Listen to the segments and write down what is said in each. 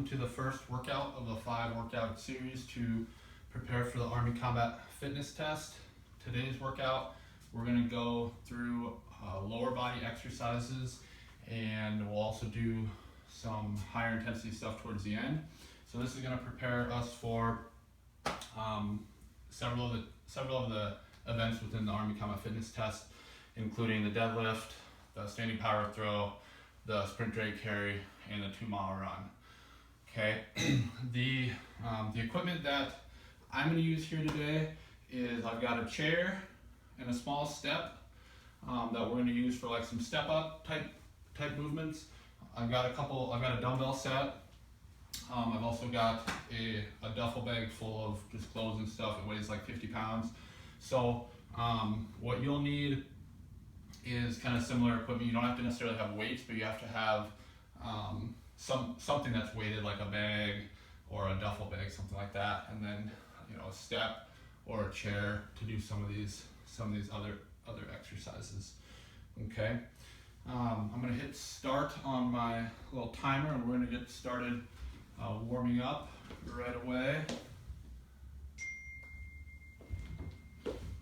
welcome to the first workout of the 5 workout series to prepare for the Army Combat Fitness Test. Today's workout, we're going to go through lower body exercises, and we'll also do some higher intensity stuff towards the end. So this is going to prepare us for several of the events within the Army Combat Fitness Test, including the deadlift, the standing power throw, the sprint drag carry, and the 2-mile run. Okay, the equipment that I'm going to use here today is I've got a chair and a small step that we're going to use for like some step up type movements. I've got a dumbbell set. I've also got a duffel bag full of just clothes and stuff. It weighs like 50 pounds. So what you'll need is kind of similar equipment. You don't have to necessarily have weights, but you have to have something that's weighted, like a bag or a duffel bag, something like that, and then a step or a chair to do some of these other exercises. Okay, I'm gonna hit start on my little timer, and we're gonna get started warming up right away.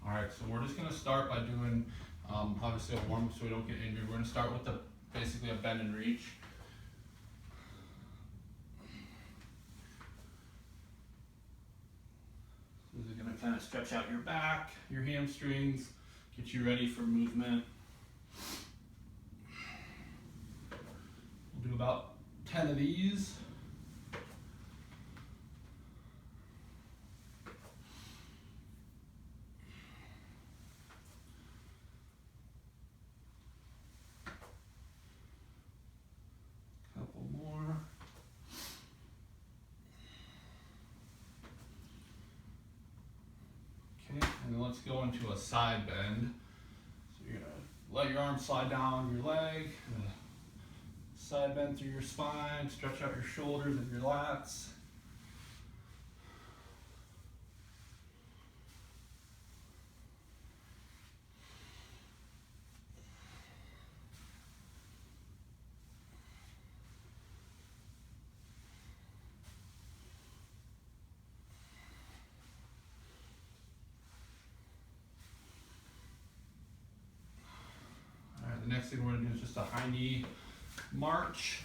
All right, so we're just gonna start by doing obviously a warm up so we don't get injured. We're gonna start with basically a bend and reach. This is gonna kind of stretch out your back, your hamstrings, get you ready for movement. We'll do about 10 of these. Couple more. Okay, and then let's go into a side bend. So you're gonna let your arm slide down your leg, side bend through your spine, stretch out your shoulders and your lats. The next thing we're going to do is just a high knee march.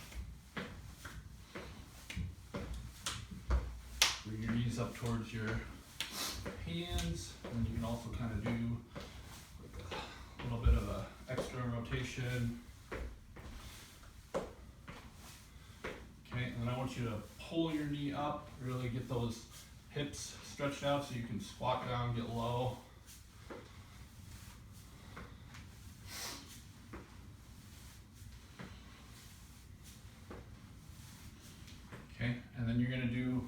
Bring your knees up towards your hands, and you can also kind of do like a little bit of an extra rotation. Okay, and then I want you to pull your knee up, really get those hips stretched out so you can squat down, get low. Okay, and then you're going to do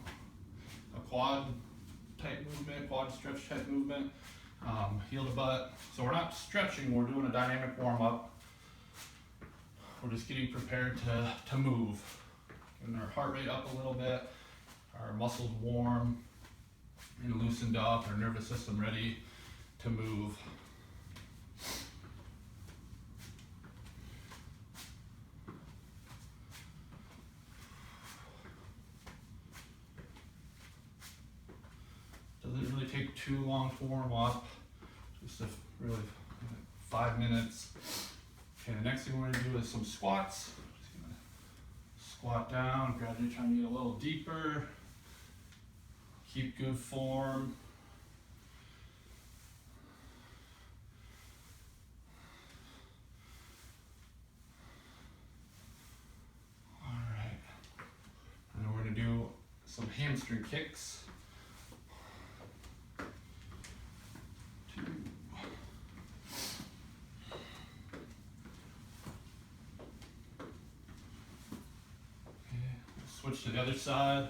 a quad type movement, quad stretch type movement, heel to butt. So we're not stretching, we're doing a dynamic warm up. We're just getting prepared to move. Getting our heart rate up a little bit, our muscles warm and loosened up, our nervous system ready to move. Doesn't really take too long to warm up, just really 5 minutes. Okay, the next thing we're going to do is some squats. Just going to squat down, gradually trying to get a little deeper. Keep good form. All right, and then we're going to do some hamstring kicks. Switch to the other side.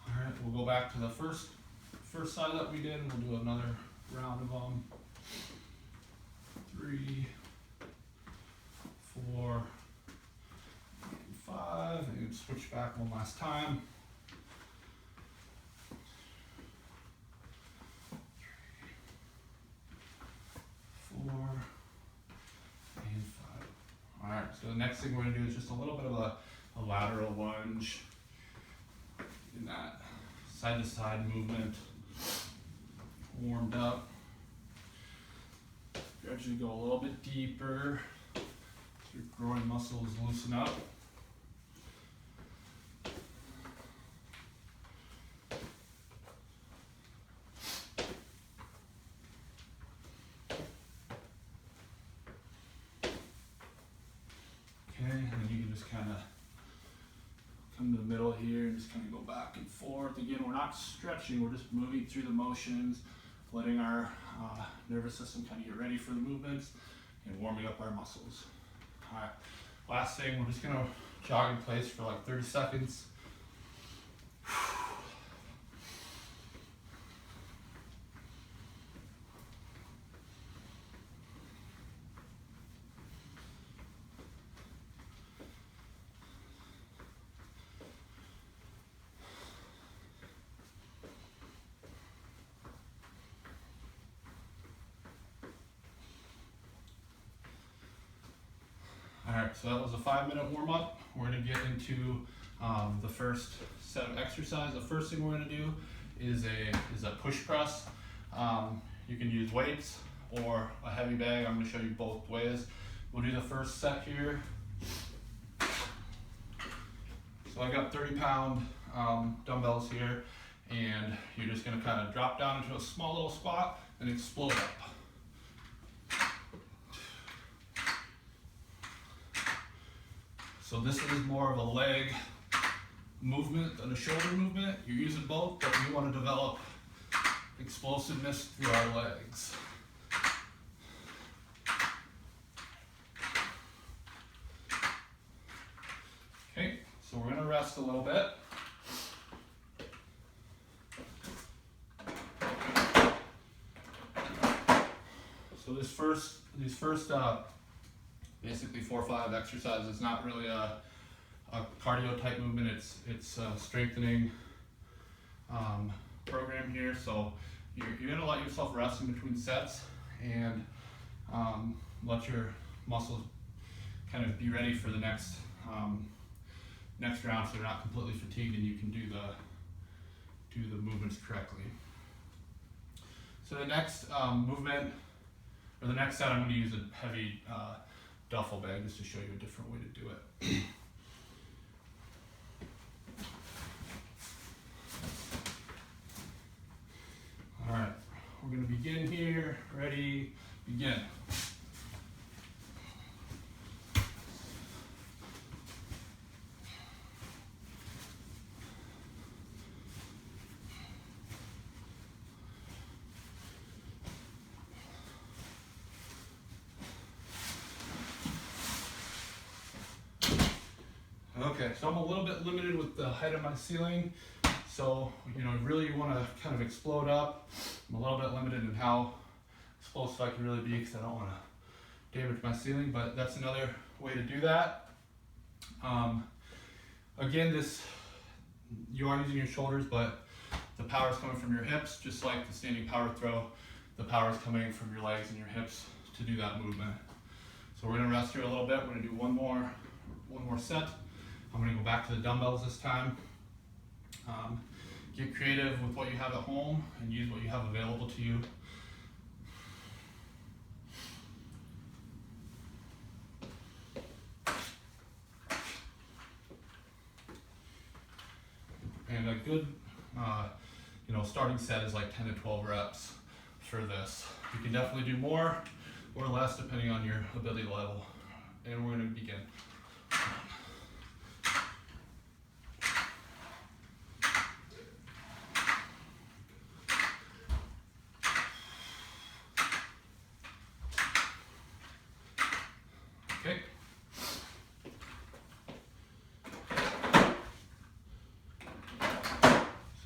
All right, we'll go back to the first side that we did, and we'll do another round of them. 3, 4, 5. And switch back one last time. next thing we're gonna do is just a little bit of a lateral lunge in that side to side movement. Warmed up. Gradually go a little bit deeper so your groin muscles loosen up. Okay, and then you can just kind of come to the middle here and just kind of go back and forth. Again, we're not stretching, we're just moving through the motions, letting our nervous system kind of get ready for the movements and warming up our muscles. All right, last thing, we're just gonna jog in place for like 30 seconds. Alright, so that was a 5-minute warm-up. We're going to get into the first set of exercise. The first thing we're going to do is a push press. You can use weights or a heavy bag. I'm going to show you both ways. We'll do the first set here. So I got 30-pound dumbbells here, and you're just going to kind of drop down into a small little squat and explode up. So this is more of a leg movement than a shoulder movement. You're using both, but we want to develop explosiveness through our legs. Okay, so we're going to rest a little bit. So these first basically 4 or 5 exercises. It's not really a cardio type movement. It's a strengthening program here. So you're gonna let yourself rest in between sets and let your muscles kind of be ready for the next round, so they're not completely fatigued and you can do the movements correctly. So the next movement, or the next set, I'm going to use a heavy duffel bag just to show you a different way to do it. All right, we're going to begin here. Ready, begin. Okay, so I'm a little bit limited with the height of my ceiling, so really you want to kind of explode up. I'm a little bit limited in how explosive I can really be because I don't want to damage my ceiling, but that's another way to do that. Again, you are using your shoulders, but the power is coming from your hips, just like the standing power throw. The power is coming from your legs and your hips to do that movement. So we're going to rest here a little bit. We're going to do one more set. I'm going to go back to the dumbbells this time. Get creative with what you have at home and use what you have available to you. And a good starting set is like 10 to 12 reps for this. You can definitely do more or less depending on your ability level. And we're going to begin. Okay.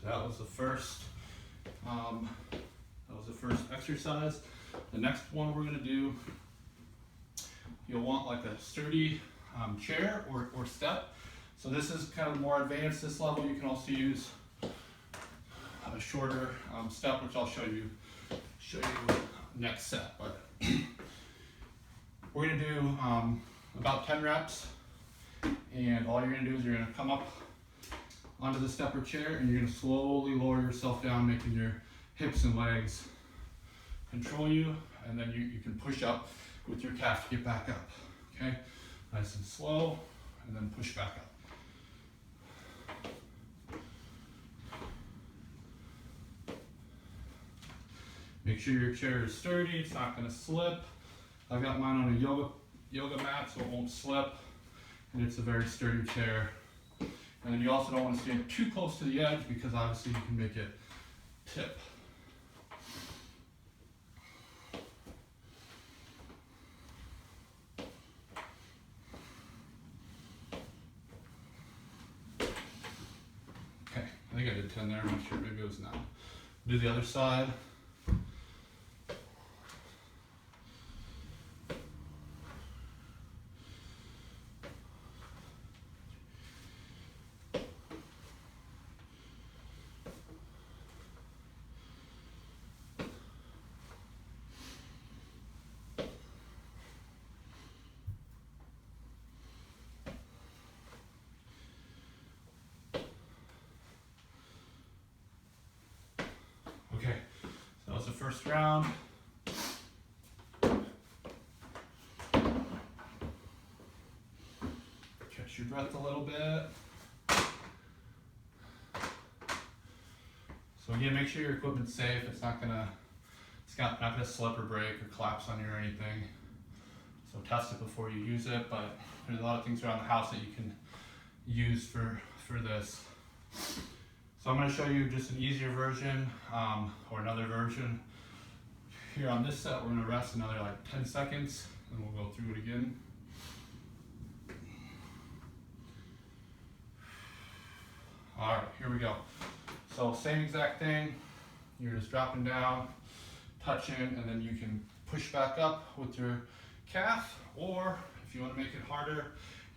So that was the first exercise. The next one we're going to do, you'll want like a sturdy chair or step. So this is kind of more advanced, this level. You can also use a shorter step, which I'll show you next set. But we're going to do about 10 reps. And all you're gonna do is you're gonna come up onto the stepper chair and you're gonna slowly lower yourself down, making your hips and legs control you. And then you can push up with your calf to get back up, okay? Nice and slow, and then push back up. Make sure your chair is sturdy, it's not gonna slip. I've got mine on a yoga mat so it won't slip, and it's a very sturdy chair. And then you also don't want to stand too close to the edge because obviously you can make it tip. Okay, I think I did 10 there, I'm not sure, maybe it was 9. Do the other side. Okay, so that was the first round. Catch your breath a little bit. So again, make sure your equipment's safe. It's not gonna slip or break or collapse on you or anything. So test it before you use it, but there's a lot of things around the house that you can use for this. So I'm going to show you just an easier version or another version. Here on this set, we're going to rest another like 10 seconds and we'll go through it again. All right, here we go. So same exact thing. You're just dropping down, touching, and then you can push back up with your calf, or if you want to make it harder,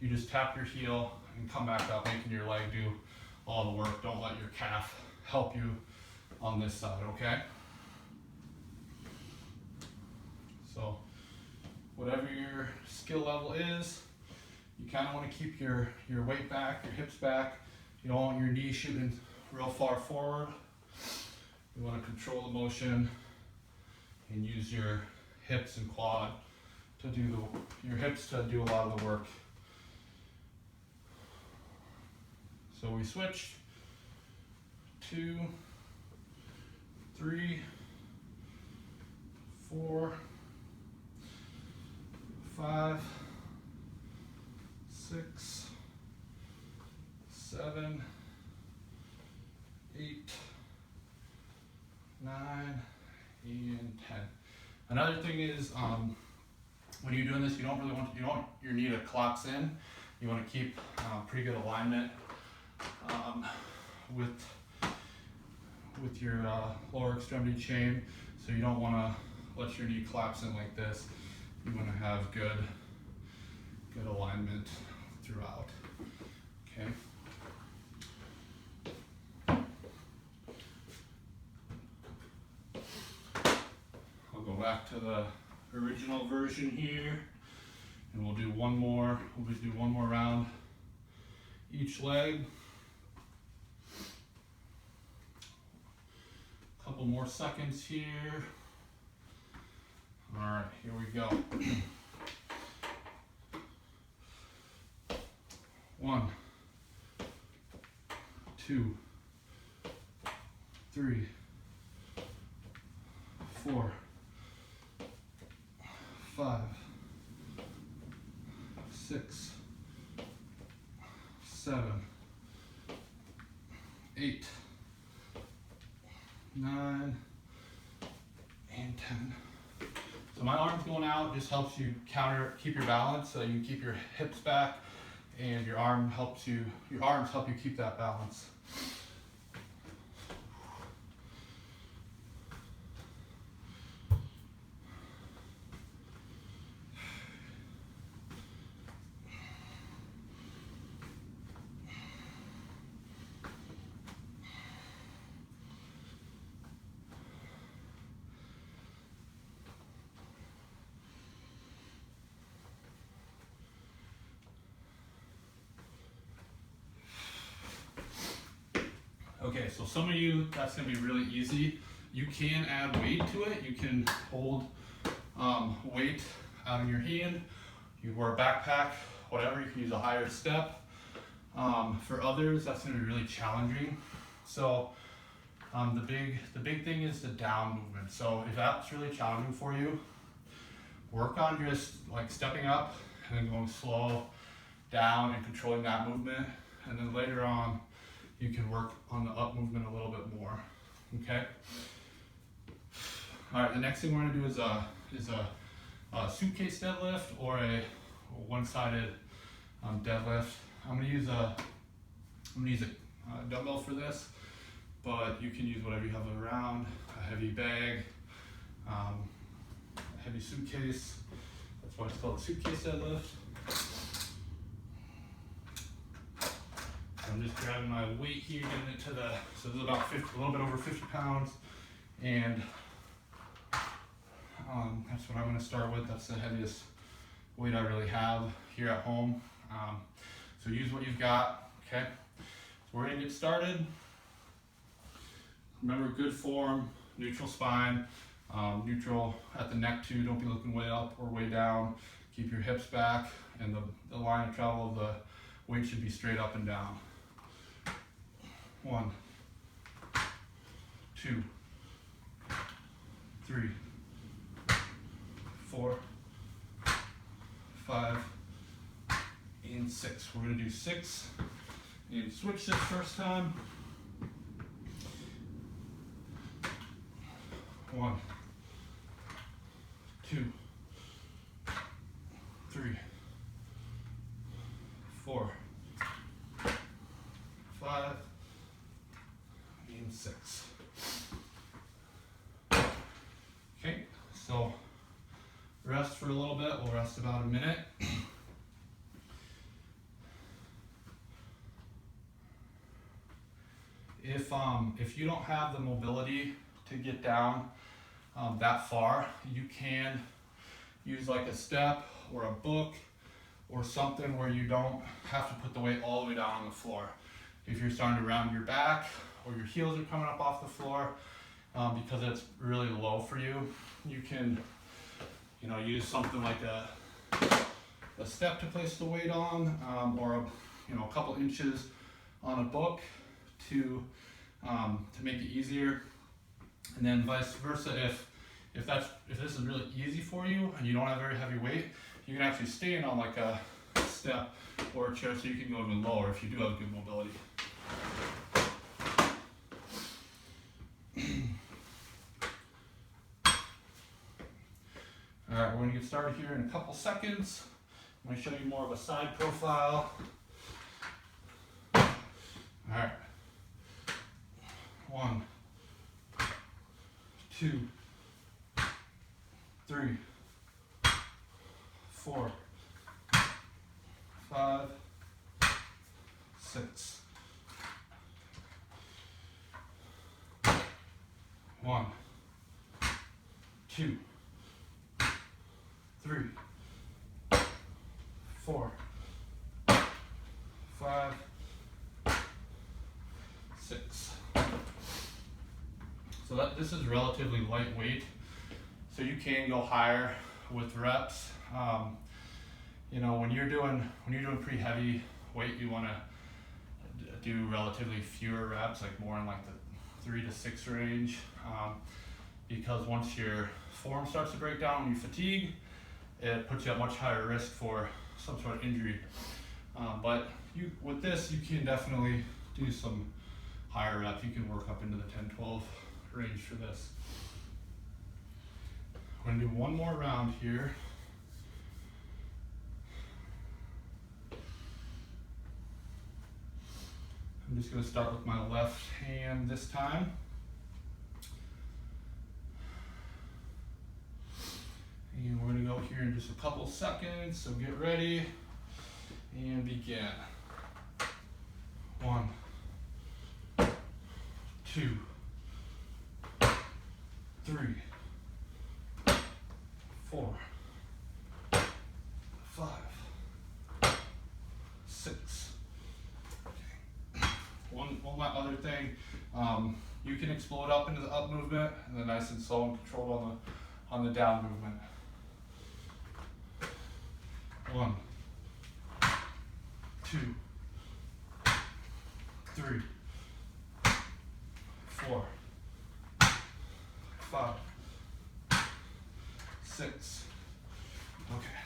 you just tap your heel and come back up, making your leg do all the work. Don't let your calf help you on this side, okay? So whatever your skill level is, you kind of want to keep your weight back, your hips back. You don't want your knees shooting real far forward. You want to control the motion and use your hips and quad to do your hips to do a lot of the work. So we switched. 2, 3, 4, 5, 6, 7, 8, 9, and 10. Another thing is when you're doing this, you don't want your knee to collapse in. You want to keep pretty good alignment with your lower extremity chain. So you don't want to let your knee collapse in like this. You want to have good alignment throughout. Okay. I'll go back to the original version here, and we'll do one more. We'll do one more round each leg. Couple more seconds here. All right, here we go. 1, 2, 3, 4, 5, 6, 7, 8, 9, and 10. So my arms going out just helps you keep your balance, so you can keep your hips back, and your arms help you keep that balance. Okay, so some of you, that's gonna be really easy. You can add weight to it. You can hold weight out in your hand. You wear a backpack, whatever, you can use a higher step. For others, that's gonna be really challenging. So the big thing is the down movement. So if that's really challenging for you, work on just like stepping up and then going slow down and controlling that movement. And then later on, you can work on the up movement a little bit more, okay? All right, the next thing we're gonna do is a suitcase deadlift or a one-sided deadlift. I'm gonna use a dumbbell for this, but you can use whatever you have around, a heavy bag, a heavy suitcase. That's why it's called a suitcase deadlift. I'm just grabbing my weight here, getting it to so this is about 50, a little bit over 50 pounds, and that's what I'm gonna start with. That's the heaviest weight I really have here at home. So use what you've got, okay? So we're gonna get started. Remember, good form, neutral spine, neutral at the neck too. Don't be looking way up or way down. Keep your hips back, and the line of travel of the weight should be straight up and down. 1, 2, 3, 4, 5, and 6. We're gonna do 6 and switch this first time. 1, 2, 3, 4, 5, and 6. Okay, so rest for a little bit. We'll rest about a minute. If you don't have the mobility to get down that far, you can use like a step or a book or something where you don't have to put the weight all the way down on the floor. If you're starting to round your back or your heels are coming up off the floor because it's really low for you, you can use something like a step to place the weight on, or a couple inches on a book to make it easier. And then vice versa, if this is really easy for you and you don't have very heavy weight, you can actually stand on like a step or a chair, so you can go even lower if you do have good mobility. All right, we're gonna get started here in a couple seconds. I'm gonna show you more of a side profile. All right. 1, 2, 3, 4, 5, 6. 1, 2, 3, 4, 5, 6. So this is relatively lightweight, so you can go higher with reps. When you're doing pretty heavy weight, you want to do relatively fewer reps, like more in like the 3 to 6 range, because once your form starts to break down when you fatigue, it puts you at much higher risk for some sort of injury. But with this, you can definitely do some higher reps. You can work up into the 10-12 range for this. We're gonna do one more round here. I'm just gonna start with my left hand this time. And we're gonna go here in just a couple seconds, so get ready and begin. 1, 2, 3, 4, 5, 6. Okay. 1, one other thing, you can explode up into the up movement and then nice and slow and controlled on the down movement. 1, 2, 3, 4, 5, 6. Okay.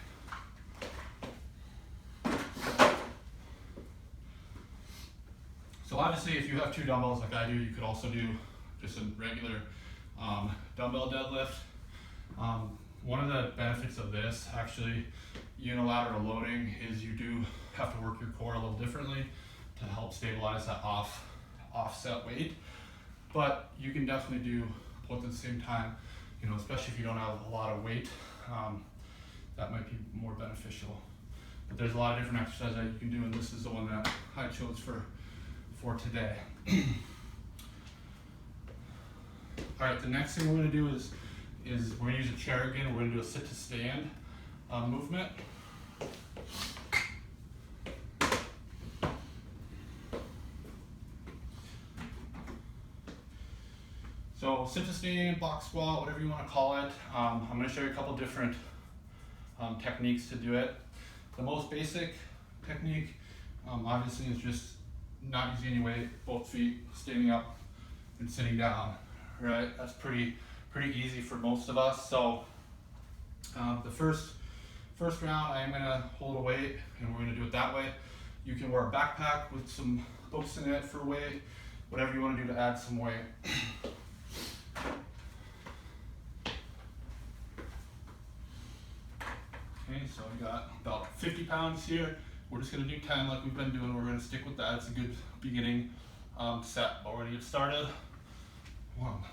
So obviously if you have 2 dumbbells like I do, you could also do just a regular dumbbell deadlift. One of the benefits of this, actually, unilateral loading, is you do have to work your core a little differently to help stabilize that offset weight. But you can definitely do both at the same time, you know, especially if you don't have a lot of weight, that might be more beneficial. But there's a lot of different exercises that you can do, and this is the one that I chose for today. All right, the next thing we're going to do is we're going to use a chair again. We're going to do a sit to stand movement. So sit to stand, box squat, whatever you want to call it. I'm going to show you a couple different techniques to do it. The most basic technique, obviously, is just not using any weight, both feet standing up and sitting down, right? That's pretty easy for most of us. So the first round, I am gonna hold a weight and we're gonna do it that way. You can wear a backpack with some hooks in it for weight, whatever you wanna do to add some weight. Okay, so we got about 50 pounds here. We're just gonna do 10 like we've been doing. We're gonna stick with that. It's a good beginning set. But we're gonna get started. 1,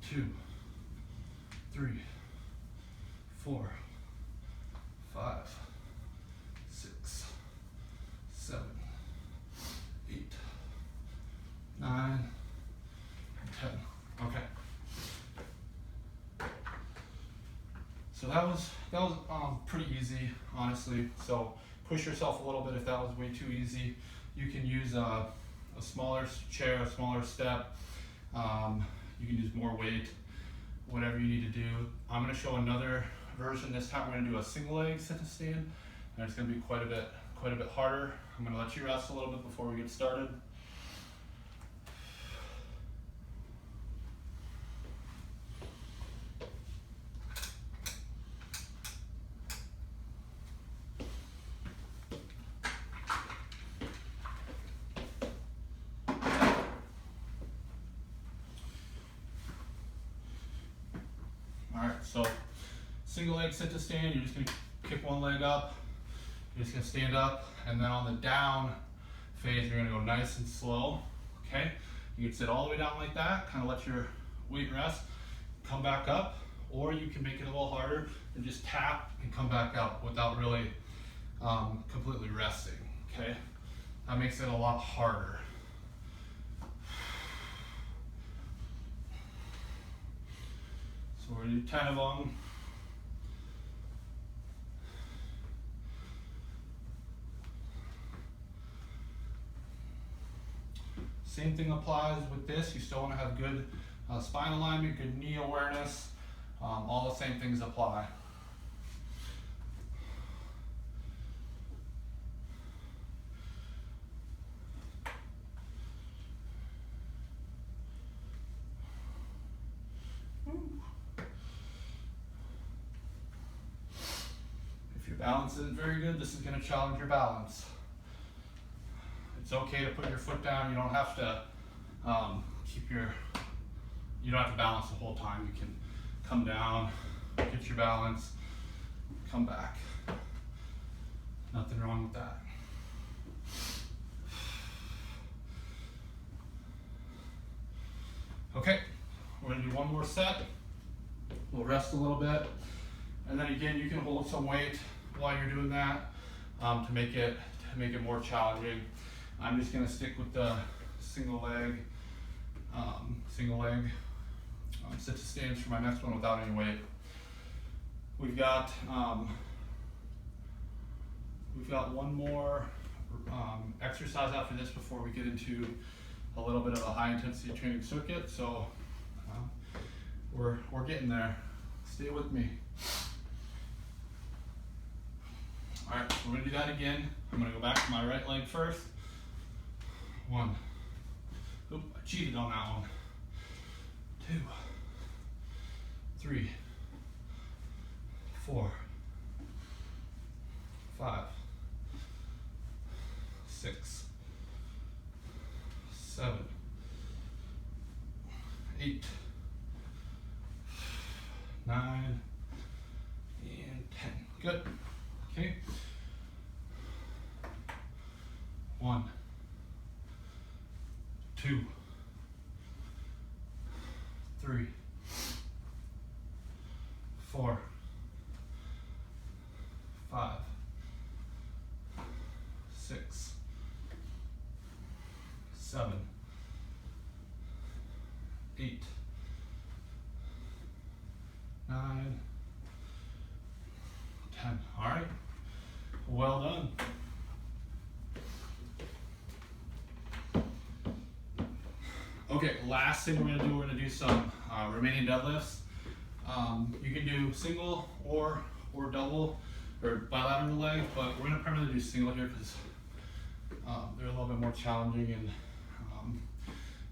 2, 3, 4, 5, 6, 7, 8, 9, 10. Okay. So that was pretty easy, honestly. So push yourself a little bit if that was way too easy. You can use a smaller chair, a smaller step. You can use more weight, whatever you need to do. I'm going to show another version. This time we're going to do a single leg sit to stand, and it's going to be quite a bit harder. I'm going to let you rest a little bit before we get started. Alright, so single leg sit to stand, you're just going to kick one leg up, you're just going to stand up, and then on the down phase, you're going to go nice and slow, okay? You can sit all the way down like that, kind of let your weight rest, come back up, or you can make it a little harder and just tap and come back up without really completely resting, okay? That makes it a lot harder. So we're going to do 10 of them. Same thing applies with this. You still want to have good spine alignment, good knee awareness. All the same things apply. If your balance isn't very good, this is going to challenge your balance. It's okay to put your foot down. You don't have to you don't have to balance the whole time. You can come down, get your balance, come back. Nothing wrong with that. Okay, we're gonna do one more set. We'll rest a little bit. And then again, you can hold some weight while you're doing that to make it more challenging. I'm just gonna stick with the single leg sit to stands for my next one without any weight. We've got one more exercise after this before we get into a little bit of a high intensity training circuit. So we're getting there. Stay with me. All right, we're gonna do that again. I'm gonna go back to my right leg first. 1. Oop, I cheated on that one. 2, 3, 4, 5, 6, 7, 8, 9, and 10. Good. Okay. 1, 2, 3, 4, 5, 6, 7, 8, 9, 10. All right. Well done. Okay, last thing we're gonna do some remaining deadlifts. You can do single or double or bilateral leg, but we're gonna primarily do single here because they're a little bit more challenging and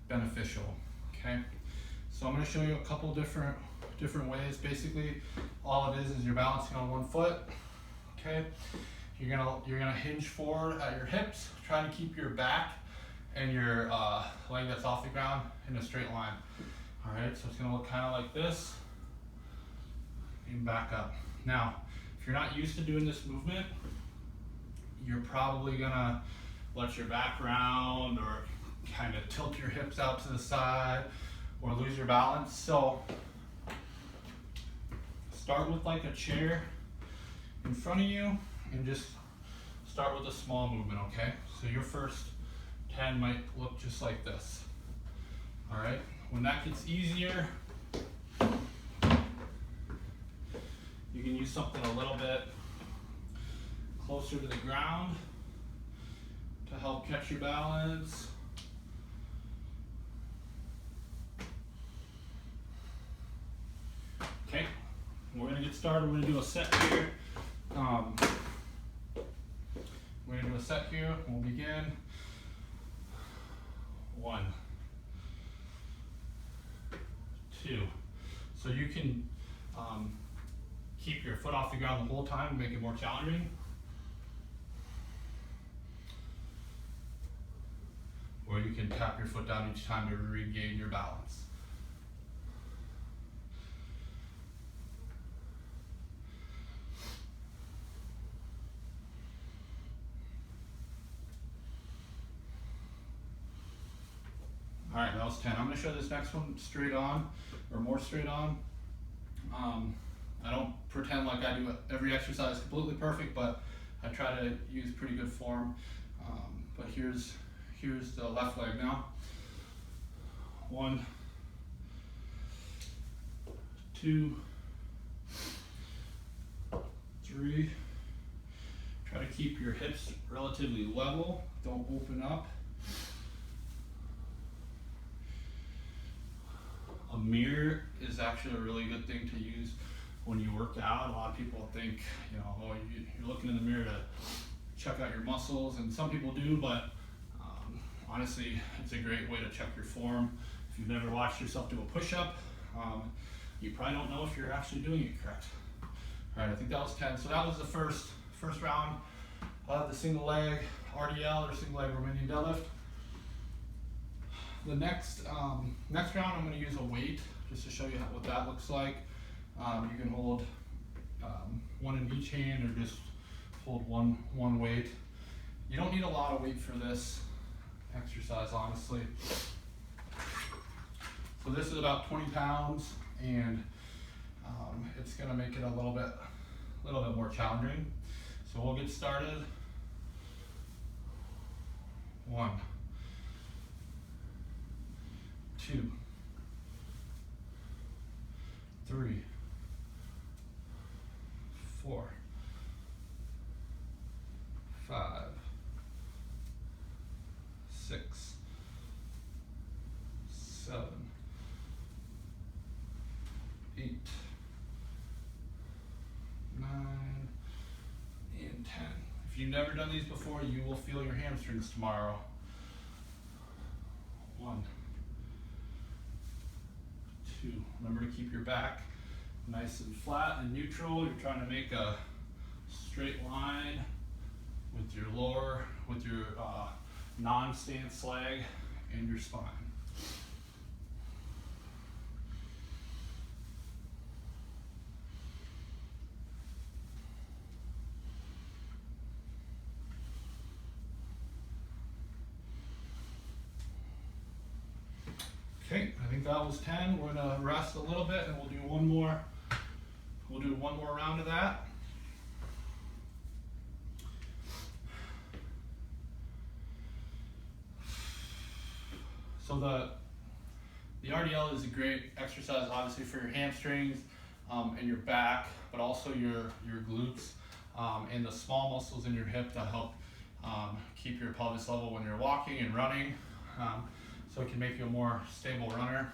beneficial. Okay, so I'm gonna show you a couple different ways. Basically, all it is you're balancing on one foot. Okay, you're gonna hinge forward at your hips, trying to keep your back and your leg that's off the ground in a straight line. All right, so it's gonna look kind of like this, and back up. Now, if you're not used to doing this movement, you're probably gonna let your back round or kind of tilt your hips out to the side or lose your balance. So start with like a chair in front of you and just start with a small movement, okay? So your first 10 might look just like this. All right, when that gets easier, you can use something a little bit closer to the ground to help catch your balance. Okay, we're gonna get started. We're gonna do a set here. We're gonna do a set here. We'll begin. 1, 2. So you can keep your foot off the ground the whole time and make it more challenging. Or you can tap your foot down each time to regain your balance. All right, that was 10. I'm gonna show this next one straight on, or more straight on. I don't pretend like I do every exercise completely perfect, but I try to use pretty good form. But here's the left leg now. 1, 2, 3. Try to keep your hips relatively level. Don't open up. A mirror is actually a really good thing to use when you work out. A lot of people think, oh, you're looking in the mirror to check out your muscles, and some people do, but honestly, it's a great way to check your form. If you've never watched yourself do a push-up, you probably don't know if you're actually doing it correct. All right, I think that was 10. So that was the first round of the single leg RDL, or single leg Romanian deadlift. The next round, I'm going to use a weight just to show you what that looks like. You can hold one in each hand, or just hold one weight. You don't need a lot of weight for this exercise, honestly. So this is about 20 pounds, and it's going to make it a little bit more challenging. So we'll get started. 1, 2, 3, 4, 5, 6, 7, 8, 9, and 10. If you've never done these before, you will feel your hamstrings tomorrow. 1, 2. Remember to keep your back nice and flat and neutral. You're trying to make a straight line with your non-stance leg and your spine. Okay, I think that was 10. We're gonna rest a little bit and we'll do one more. We'll do one more round of that. So the RDL is a great exercise, obviously, for your hamstrings and your back, but also your glutes and the small muscles in your hip that help keep your pelvis level when you're walking and running. So it can make you a more stable runner,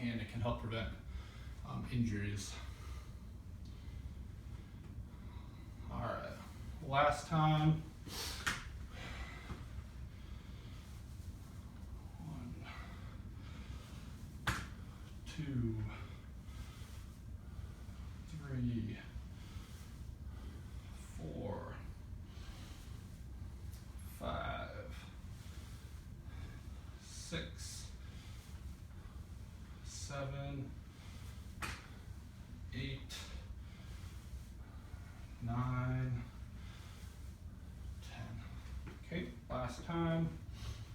and it can help prevent injuries. All right, last time. 1, 2, 3, 4, 5, 6, 7, 8, 9, 10. Okay, last time,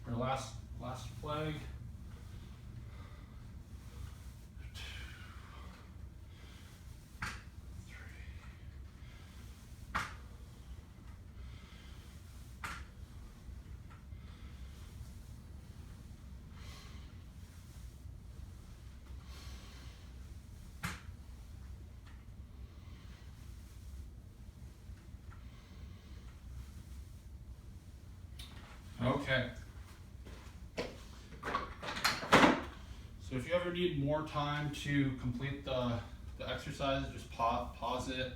or last flag. 2, 3. Okay. So if you ever need more time to complete the exercise, just pause it,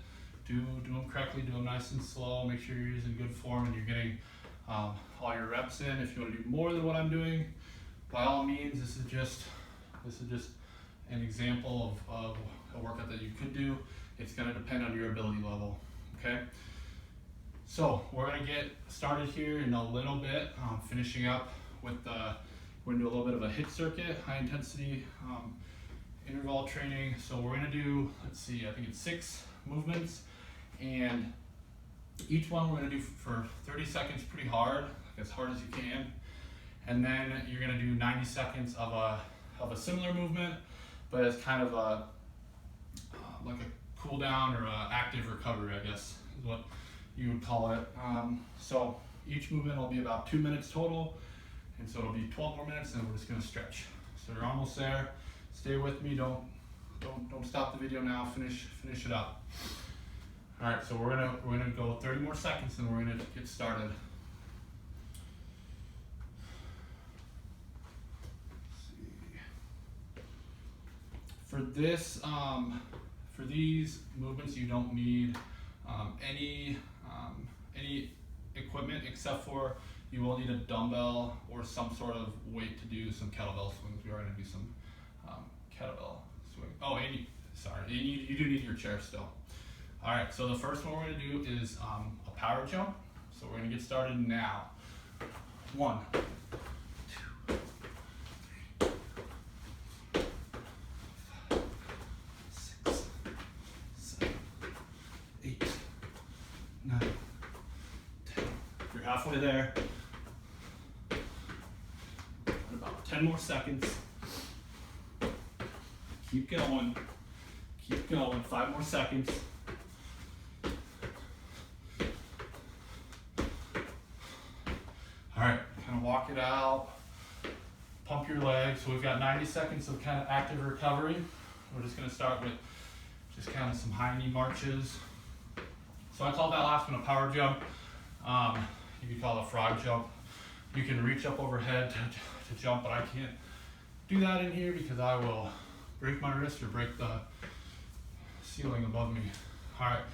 do them correctly, do them nice and slow, make sure you're using good form and you're getting all your reps in. If you want to do more than what I'm doing, by all means, this is just an example of a workout that you could do. It's going to depend on your ability level, okay? So we're going to get started here in a little bit, finishing up with we're going to do a little bit of a HIIT circuit, high intensity interval training. So we're going to do, let's see, I think it's 6 movements, and each one we're going to do for 30 seconds pretty hard as you can. And then you're going to do 90 seconds of a similar movement, but as kind of a like a cool down or a active recovery, I guess is what you would call it. So each movement will be about 2 minutes total, and so it'll be 12 more minutes, and we're just going to stretch. So you're almost there. Stay with me. Don't stop the video now. Finish it up. All right. So we're gonna go 30 more seconds, and we're gonna get started. For this, for these movements, you don't need any equipment, except for you will need a dumbbell or some sort of weight to do some kettlebell swings. We are going to do some kettlebell swing. Oh, and you do need your chair still. All right, so the first one we're going to do is a power jump. So we're going to get started now. 1, 2, 3, 5, 6, 7, 8, 9, 10. You're halfway there. About 10 more seconds. Keep going. Keep going. 5 more seconds. All right, kind of walk it out. Pump your legs. So we've got 90 seconds of kind of active recovery. We're just going to start with just kind of some high knee marches. So I call that last one a power jump. You could call it a frog jump. You can reach up overhead to jump, but I can't do that in here because I will break my wrist or break the ceiling above me. All right,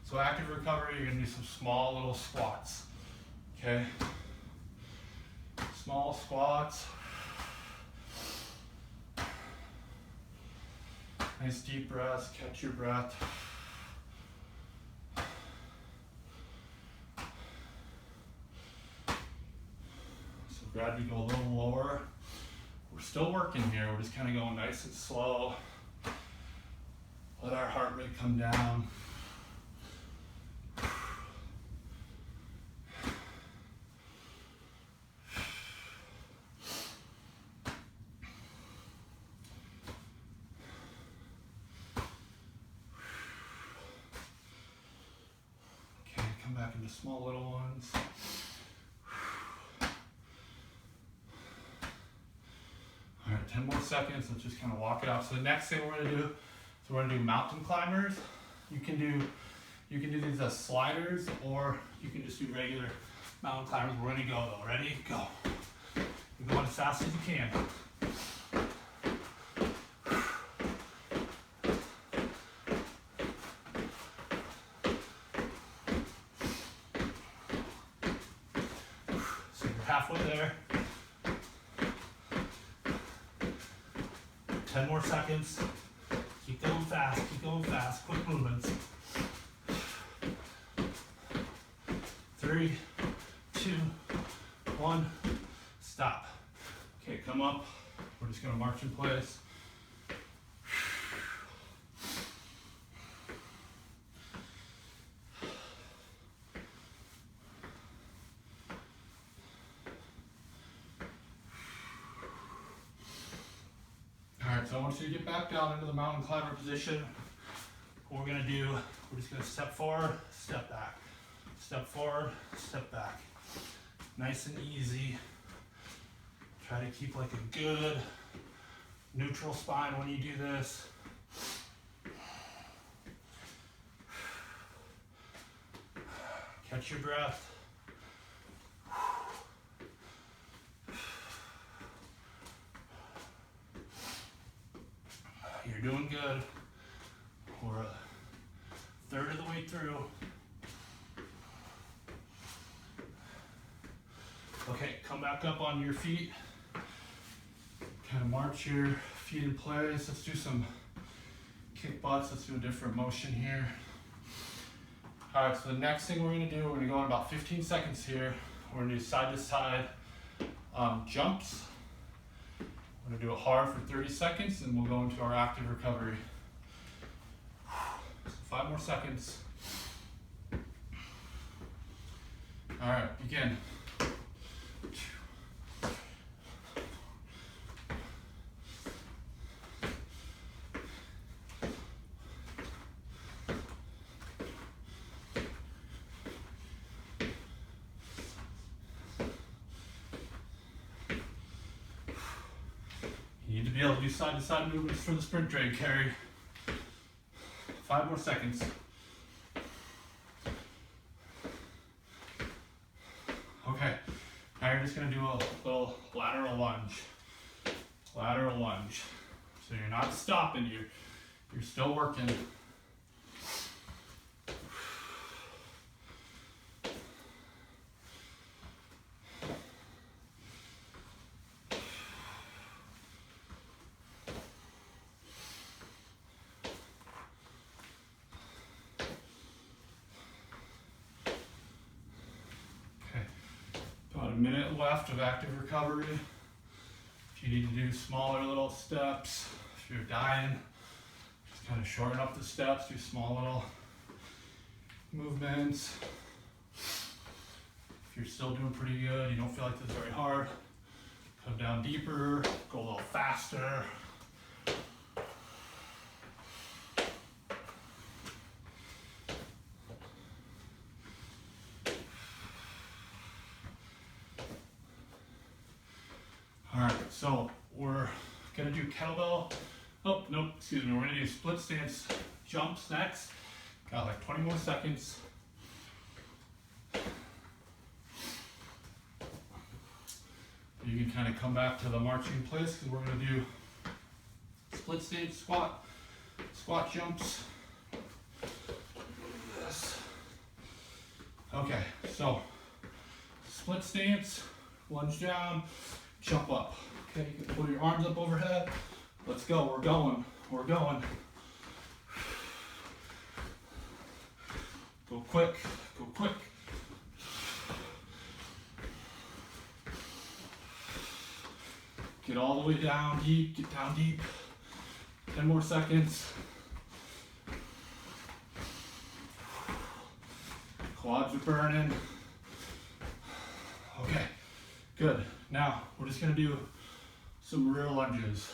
so active recovery, you're gonna do some small little squats, okay? Small squats. Nice deep breaths, catch your breath. So grab you go a little lower. We're still working here, we're just kind of going nice and slow. Let our heart rate come down. Okay, come back into small little ones. All right, 10 more seconds, let's just kind of walk it out. So the next thing we're gonna do, so we're gonna do mountain climbers. You can do these as sliders, or you can just do regular mountain climbers. We're gonna go though. Ready? Go. You're going as fast as you can. So you're halfway there. 10 more seconds. Keep going fast, quick movements. 3, 2, 1, stop. Okay, come up. We're just gonna march in place. Alright, so I want you to get back down into the mountain climber position. What we're gonna do, we're just gonna step forward, step back. Step forward, step back. Nice and easy. Try to keep like a good neutral spine when you do this. Catch your breath. You're doing good. We're a third of the way through. Okay, come back up on your feet. Kind of march your feet in place. Let's do some kick butts. Let's do a different motion here. All right, so the next thing we're gonna do, we're gonna go in about 15 seconds here. We're gonna do side to side jumps. We're gonna do it hard for 30 seconds and we'll go into our active recovery. So 5 more seconds. All right, begin. You need to be able to do side-to-side movements for the sprint drag carry. 5 more seconds. Okay, now you're just gonna do a little lateral lunge. Lateral lunge. So you're not stopping, you're still working. About a minute left of active recovery. If you need to do smaller little steps, if you're dying, just kind of shorten up the steps, do small little movements. If you're still doing pretty good, you don't feel like this is very hard, come down deeper, go a little faster. All right, so we're gonna do kettlebell. Oh, nope, excuse me. We're gonna do split stance jumps next. Got like 20 more seconds. You can kind of come back to the marching place because we're going to do split stance squat jumps. Yes. Okay, so split stance, lunge down, jump up. Okay, you can pull your arms up overhead. Let's go, we're going. Go quick, go quick. Get all the way down deep, get down deep. 10 more seconds. Quads are burning. Okay, good. Now, we're just gonna do some rear lunges.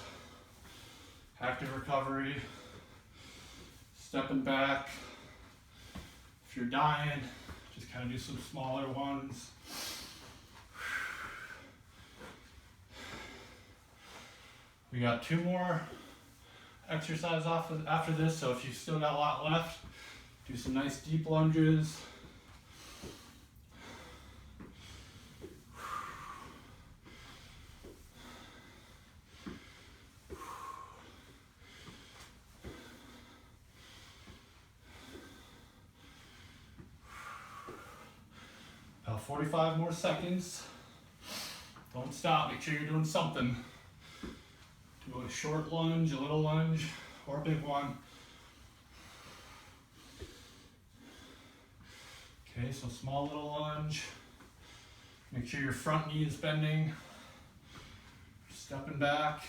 Active recovery, stepping back. If you're dying, just kind of do some smaller ones. We got 2 more exercises after this, so if you've still got a lot left, do some nice deep lunges. About 45 more seconds. Don't stop, make sure you're doing something. Do a short lunge, a little lunge, or a big one. Okay, so small little lunge. Make sure your front knee is bending. Stepping back.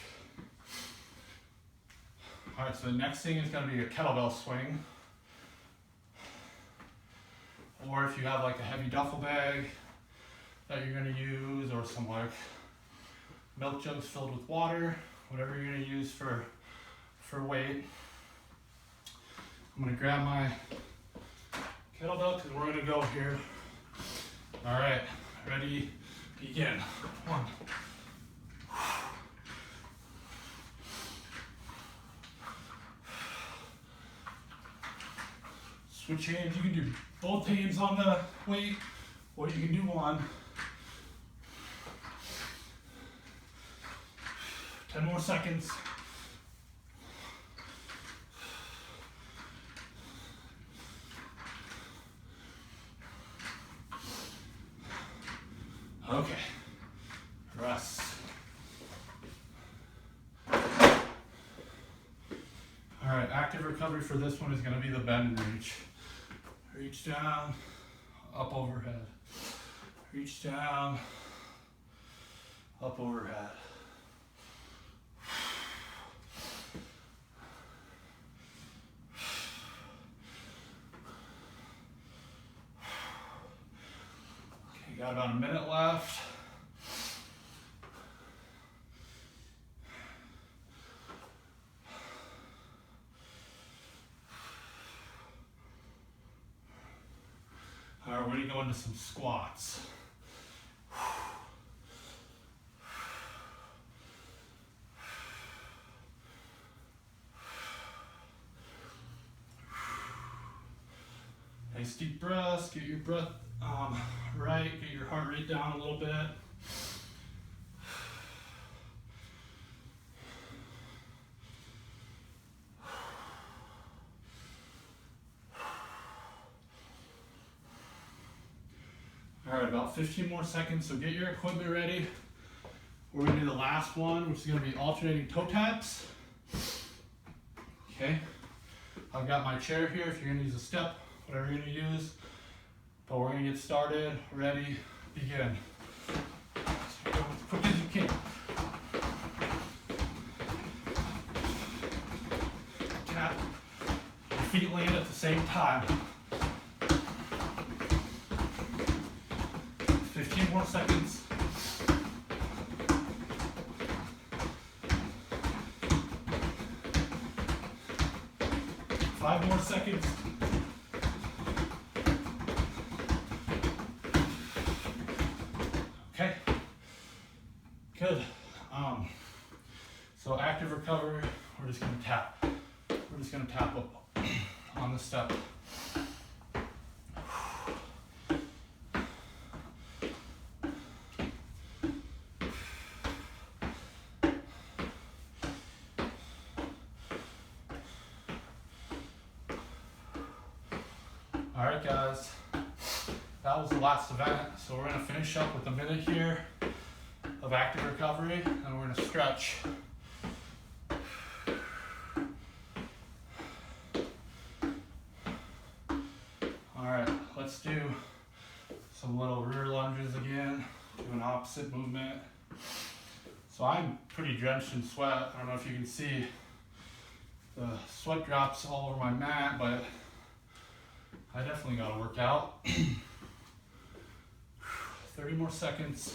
All right, so the next thing is going to be a kettlebell swing. Or if you have like a heavy duffel bag that you're going to use, or some like milk jugs filled with water, whatever you're going to use for weight. I'm going to grab my kettlebell because we're going to go here. All right, ready, begin. 1. Switch hands, you can do both hands on the weight, or you can do one. 10 more seconds. Okay, rest. All right, active recovery for this one is going to be the bend and reach. Reach down, up overhead. Reach down, up overhead. Okay, got about a minute left. All right, we're going to go into some squats. Nice deep breaths, get your breath right, get your heart rate down a little bit. All right, about 15 more seconds, so get your equipment ready. We're gonna do the last one, which is gonna be alternating toe taps. Okay, I've got my chair here if you're gonna use a step, whatever you're gonna use. But we're gonna get started, ready, begin. So go as quick as you can. Tap, your feet land at the same time. 15 more seconds. 5 more seconds. Okay, good. So active recovery, we're just gonna tap. We're just gonna tap up on the step. All right, guys, that was the last event. So we're gonna finish up with a minute here of active recovery, and we're gonna stretch. All right, let's do some little rear lunges again. Do an opposite movement. So I'm pretty drenched in sweat. I don't know if you can see the sweat drops all over my mat, but I definitely gotta work out. 30 more seconds.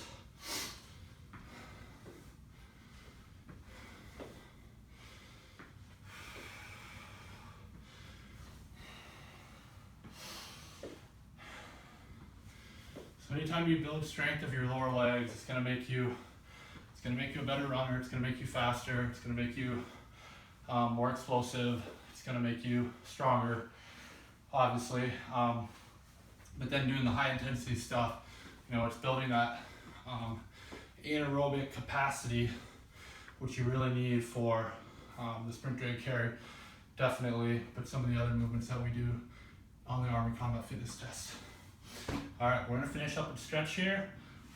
So anytime you build strength of your lower legs, it's gonna make you a better runner. It's gonna make you faster. It's gonna make you more explosive. It's gonna make you stronger, obviously. But then doing the high intensity stuff, it's building that anaerobic capacity, which you really need for the sprint drag carry, definitely, but some of the other movements that we do on the Army Combat Fitness Test. All right, we're gonna finish up with stretch here.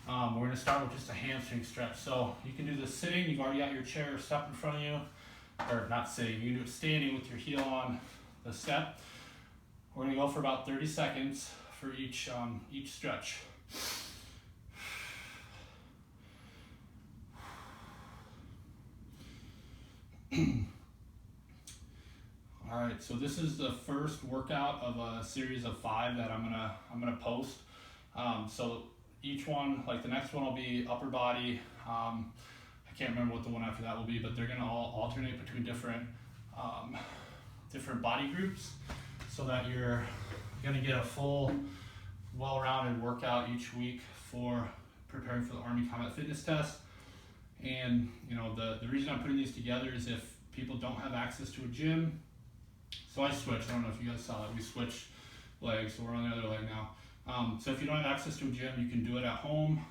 We're gonna start with just a hamstring stretch. So you can do this sitting, you've already got your chair or step in front of you, or not sitting, you can do it standing with your heel on the step. We're gonna go for about 30 seconds for each stretch. All right, so this is the first workout of a series of 5 that I'm gonna post. So each one, like the next one will be upper body. I can't remember what the one after that will be, but they're gonna all alternate between different body groups, so that you're gonna get a full, well-rounded workout each week for preparing for the Army Combat Fitness Test. And the reason I'm putting these together is if people don't have access to a gym. So I switched. I don't know if you guys saw that. We switched legs, so we're on the other leg now. So if you don't have access to a gym, you can do it at home.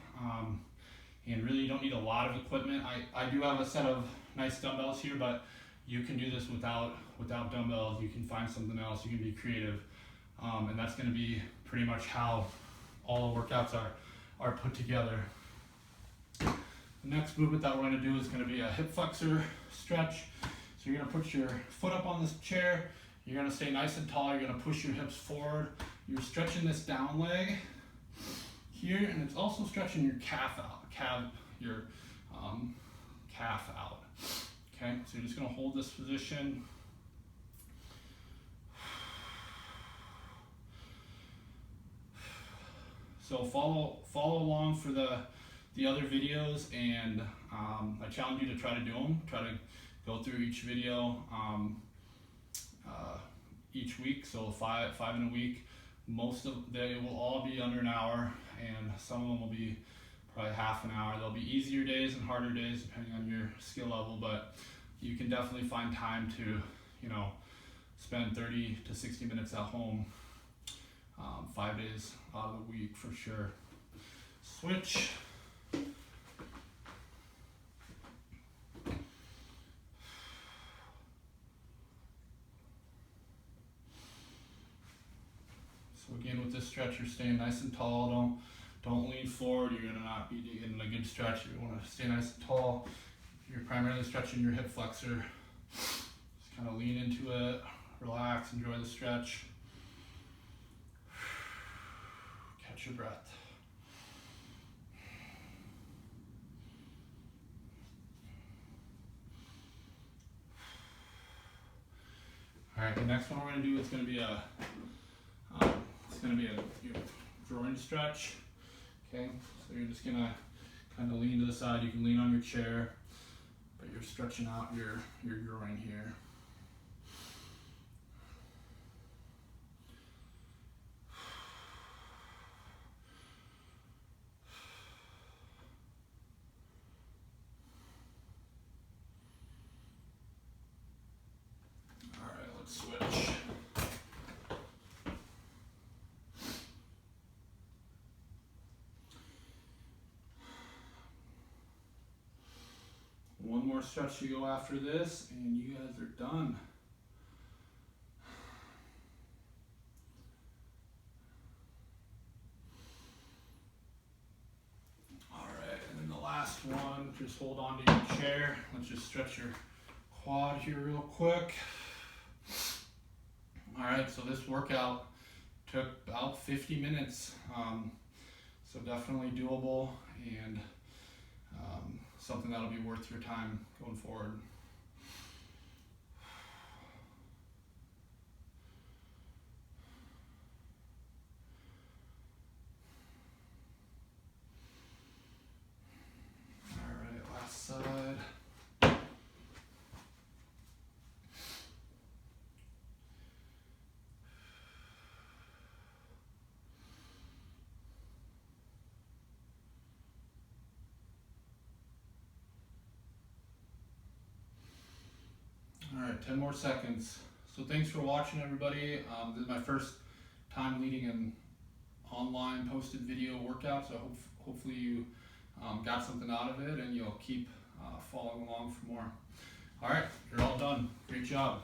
And really, you don't need a lot of equipment. I do have a set of nice dumbbells here, but you can do this without dumbbells. You can find something else. You can be creative. And that's going to be pretty much how all the workouts are put together. The next movement that we're going to do is going to be a hip flexor stretch. So you're going to put your foot up on this chair. You're going to stay nice and tall. You're going to push your hips forward. You're stretching this down leg here, and it's also stretching your calf out. Calf out. Okay, so you're just going to hold this position. So follow along for the other videos, and I challenge you to try to do them. Try to go through each video each week. So five in a week. They will all be under an hour, and some of them will be probably half an hour. There'll be easier days and harder days depending on your skill level, but you can definitely find time to spend 30 to 60 minutes at home 5 days out of the week for sure. Switch. So again, with this stretch, you're staying nice and tall. Don't lean forward. You're gonna not be getting a good stretch. You want to stay nice and tall. You're primarily stretching your hip flexor. Just kind of lean into it, relax, enjoy the stretch. Catch your breath. All right, the next one we're going to do is going to be a groin stretch. Okay, so you're just going to kind of lean to the side. You can lean on your chair, but you're stretching out your groin here. All right, let's switch. One more stretch to go after this, and you guys are done. done, just hold on to your chair. Let's just stretch your quad here real quick. All right, so this workout took about 50 minutes. So definitely doable and something that'll be worth your time going forward. All right, last side. All right, 10 more seconds. So thanks for watching, everybody. This is my first time leading an online posted video workout, so hopefully you got something out of it and you'll keep following along for more. All right, you're all done. Great job.